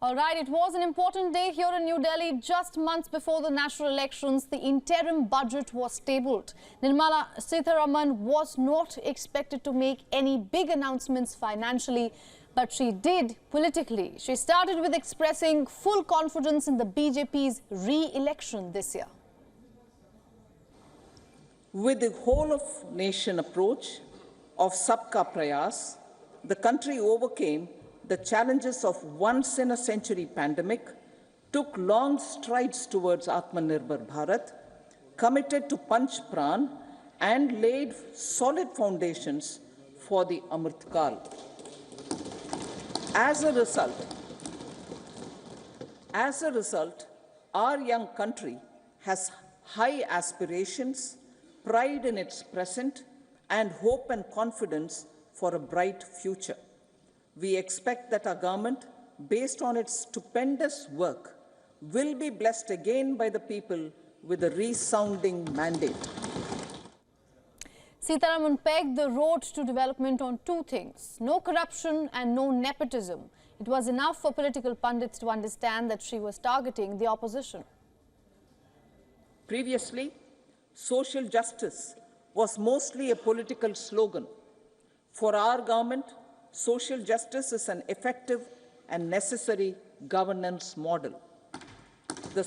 All right, it was an important day here in New Delhi. Just months before the national elections, the interim budget was tabled. Nirmala Sitharaman was not expected to make any big announcements financially, but she did politically. She started with expressing full confidence in the BJP's re-election this year. With the whole-of-nation approach of Sabka Prayas, the country overcame the challenges of once-in-a-century pandemic, took long strides towards Atmanirbhar Bharat, committed to Panch Pran, and laid solid foundations for the Amrit Kal. As a result, our young country has high aspirations, pride in its present, and hope and confidence for a bright future. We expect that our government, based on its stupendous work, will be blessed again by the people with a resounding mandate. Sitharaman pegged the road to development on two things: no corruption and no nepotism. It was enough for political pundits to understand that she was targeting the opposition. Previously, social justice was mostly a political slogan. For our government, social justice is an effective and necessary governance model. The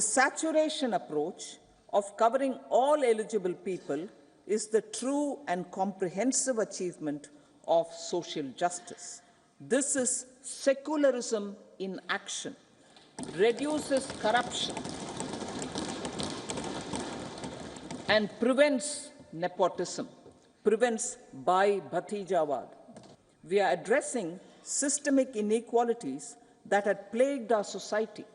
saturation approach of covering all eligible people is the true and comprehensive achievement of social justice. This is secularism in action, reduces corruption, and prevents nepotism, prevents Bhai Bhatijawad. We are addressing systemic inequalities that had plagued our society.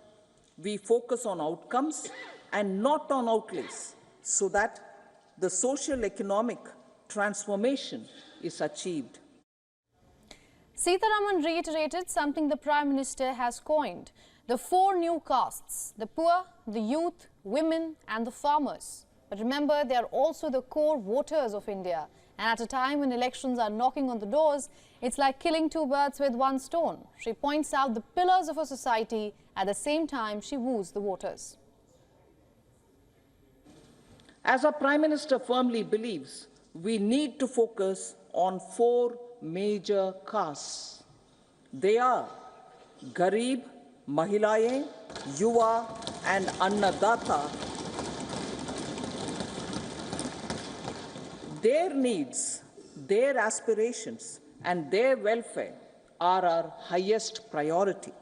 We focus on outcomes and not on outlays, so that the social economic transformation is achieved. Sitharaman reiterated something the Prime Minister has coined: the four new castes: the poor, the youth, women, and the farmers. But remember, they are also the core voters of India. And at a time when elections are knocking on the doors, it's like killing two birds with one stone. She points out the pillars of a society. At the same time, she woos the voters. As our Prime Minister firmly believes, we need to focus on four major castes. They are Garib, Mahilaye, Yuva, and Annadata. Their needs, their aspirations, and their welfare are our highest priority.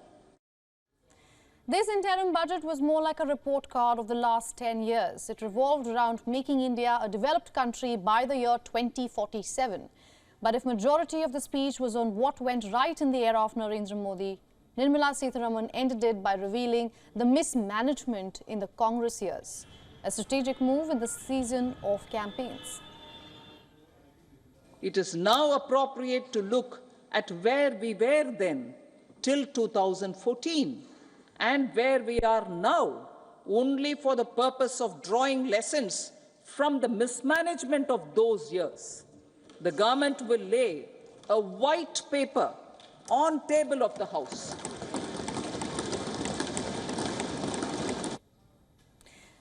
This interim budget was more like a report card of the last 10 years. It revolved around making India a developed country by the year 2047. But if majority of the speech was on what went right in the era of Narendra Modi, Nirmala Sitharaman ended it by revealing the mismanagement in the Congress years, a strategic move in the season of campaigns. It is now appropriate to look at where we were then till 2014 and where we are now, only for the purpose of drawing lessons from the mismanagement of those years. The government will lay a white paper on table of the House.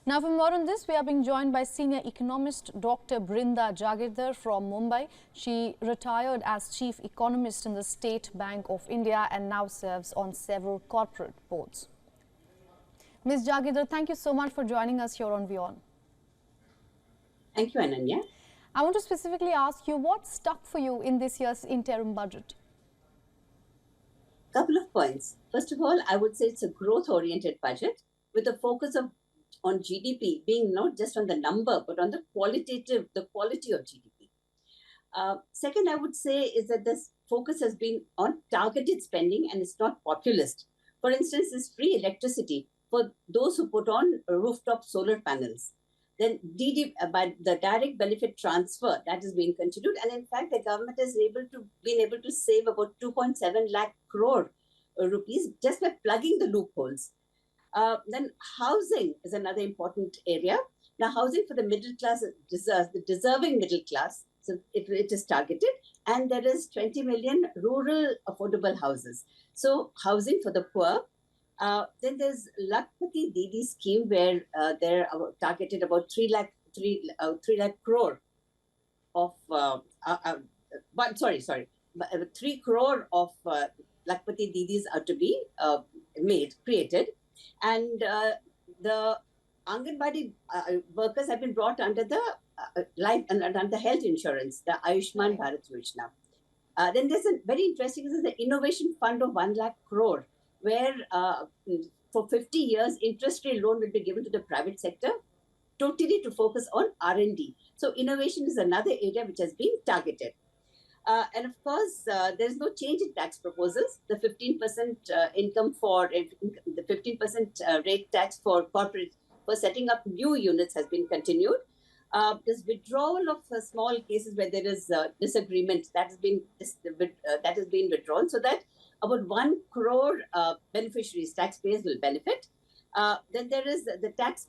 Now, for more on this, we are being joined by senior economist Dr. Brinda Jagirdar from Mumbai. She retired as chief economist in the State Bank of India and now serves on several corporate boards. Ms. Jagirdar, thank you so much for joining us here on WION. Thank you, Ananya. I want to specifically ask you, what stuck for you in this year's interim budget? Couple of points. First of all, I would say it's a growth-oriented budget with a focus on GDP being not just on the number, but on the quality of GDP. Second, I would say is that this focus has been on targeted spending and it's not populist. For instance, this free electricity for those who put on rooftop solar panels. Then by the direct benefit transfer, that is being continued. And in fact, the government has been able to save about 2.7 lakh crore rupees just by plugging the loopholes. Then housing is another important area. Now, housing for the middle class, the deserving middle class, so it is targeted. and there is 20 million rural affordable houses. So housing for the poor. Then there's Lakpati Didi scheme where they're targeted about 3 lakh crore of 3 crore of Lakpati Didis are to be created, and the Anganwadi workers have been brought under the life and under health insurance, the Ayushman Bharat Yojana. Then there's a very interesting, this is the innovation fund of 1 lakh crore, where for 50 years, interest-free loan will be given to the private sector, totally to focus on R&D. So innovation is another area which has been targeted. And of course, there's no change in tax proposals. The 15% income for the 15% rate tax for corporate for setting up new units has been continued. This withdrawal of small cases where there is disagreement that has been withdrawn, so that about 1 crore beneficiaries, taxpayers will benefit. Then there is the tax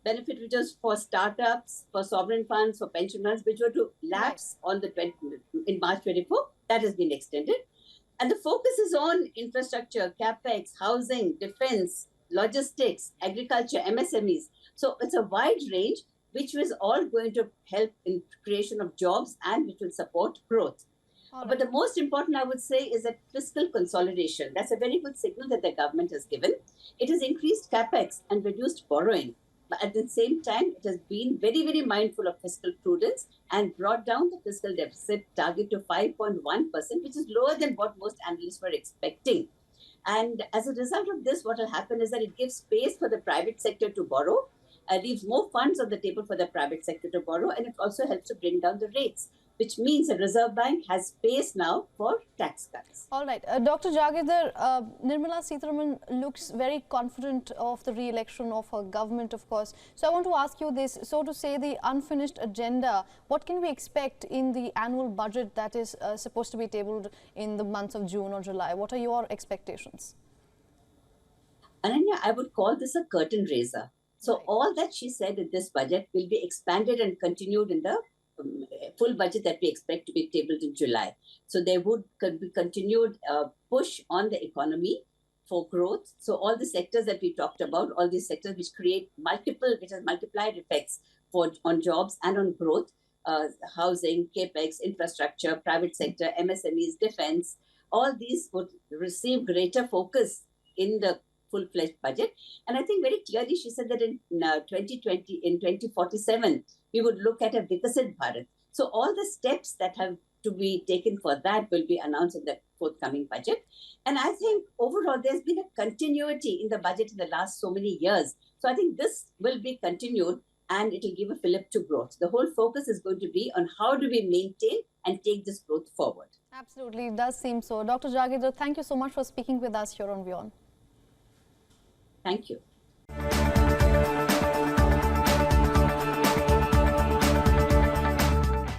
benefit which is for startups, for sovereign funds, for pension funds, which were to lapse on in March 24. That has been extended. And the focus is on infrastructure, capex, housing, defense, logistics, agriculture, MSMEs. So it's a wide range, which was all going to help in creation of jobs and which will support growth. But the most important, I would say, is that fiscal consolidation. That's a very good signal that the government has given. It has increased capex and reduced borrowing. But at the same time, it has been very, very mindful of fiscal prudence and brought down the fiscal deficit target to 5.1%, which is lower than what most analysts were expecting. And as a result of this, what will happen is that it gives space for the private sector to borrow, leaves more funds on the table for the private sector to borrow, and it also helps to bring down the rates, which means the Reserve Bank has space now for tax cuts. All right. Dr. Jagidar, Nirmala Sitharaman looks very confident of the re-election of her government, of course. So I want to ask you this, so to say the unfinished agenda, what can we expect in the annual budget that is supposed to be tabled in the months of June or July? What are your expectations? Ananya, I would call this a curtain raiser. So all that she said in this budget will be expanded and continued in the full budget that we expect to be tabled in July. So there would be continued push on the economy for growth. So all the sectors that we talked about, all these sectors which create which has multiplied effects on jobs and on growth, housing, capex, infrastructure, private sector, MSMEs, defense, all these would receive greater focus in the full-fledged budget. And I think very clearly she said that in 2047, we would look at a Vikasit Bharat. So all the steps that have to be taken for that will be announced in the forthcoming budget. And I think overall, there's been a continuity in the budget in the last so many years. So I think this will be continued and it will give a fillip to growth. The whole focus is going to be on how do we maintain and take this growth forward. Absolutely, it does seem so. Dr. Jagidar, thank you so much for speaking with us here on WION. Thank you.